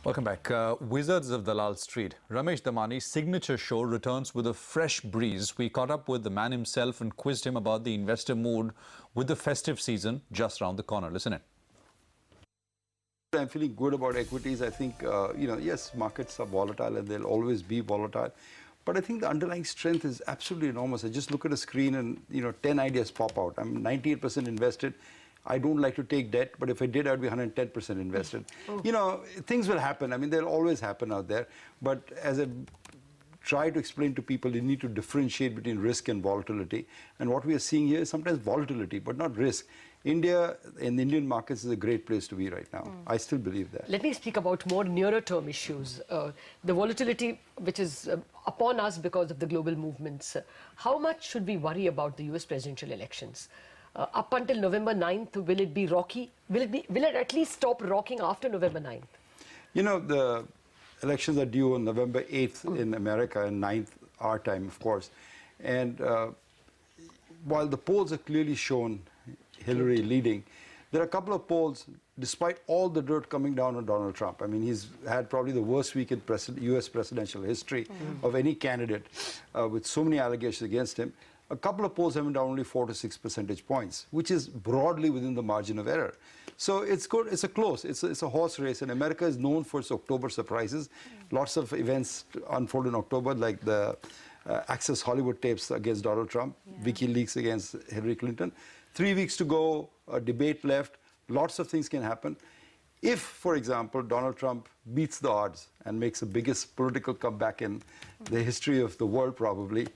Welcome back. Wizards of Dalal Street. Ramesh Damani's signature show returns with a fresh breeze. We caught up with the man himself and quizzed him about the investor mood with the festive season just around the corner. Listen in. I'm feeling good about equities. I think, yes, markets are volatile and they'll always be volatile. But I think the underlying strength is absolutely enormous. I just look at a screen and, 10 ideas pop out. I'm 98% invested. I don't like to take debt, but if I did, I'd be 110% invested. Oh. Things will happen. I mean, they'll always happen out there. But as I try to explain to people, you need to differentiate between risk and volatility. And what we are seeing here is sometimes volatility, but not risk. India and Indian markets is a great place to be right now. I still believe that. Let me speak about more nearer term issues. The volatility which is upon us because of the global movements. How much should we worry about the US presidential elections? Up until November 9th, will it be rocky? Will it at least stop rocking after November 9th? The elections are due on November 8th in America and 9th our time, of course. And while the polls have clearly shown Hillary leading, there are a couple of polls, despite all the dirt coming down on Donald Trump. I mean, he's had probably the worst week in US presidential history of any candidate with so many allegations against him. A couple of polls have been down only 4 to 6 percentage points, which is broadly within the margin of error. So it's good. It's a horse race, and America is known for its October surprises. Lots of events unfold in October, like the Access Hollywood tapes against Donald Trump, WikiLeaks against Hillary Clinton. 3 weeks to go, a debate left. Lots of things can happen. If, for example, Donald Trump beats the odds and makes the biggest political comeback in the history of the world, probably,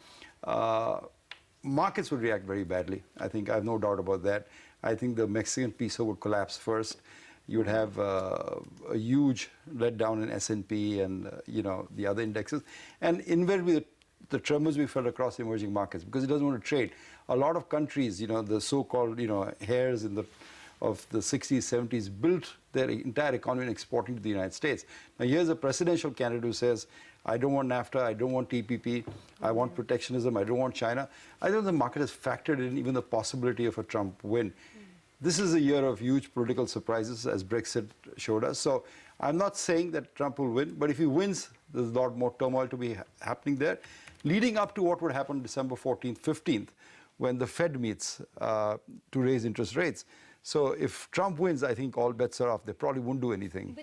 markets would react very badly. I have no doubt about that. I think the Mexican peso would collapse first. You would have a huge letdown in S&P and the other indexes, and invariably the tremors we felt across the emerging markets because it doesn't want to trade. A lot of countries, the so-called heirs of the 60s, 70s, built their entire economy in exporting to the United States. Now here's a presidential candidate who says, I don't want NAFTA, I don't want TPP, I want protectionism, I don't want China. I think the market has factored in even the possibility of a Trump win. This is a year of huge political surprises, as Brexit showed us. So I'm not saying that Trump will win, but if he wins, there's a lot more turmoil to be happening there, leading up to what would happen December 14th, 15th, when the Fed meets to raise interest rates. So if Trump wins, I think all bets are off. They probably won't do anything.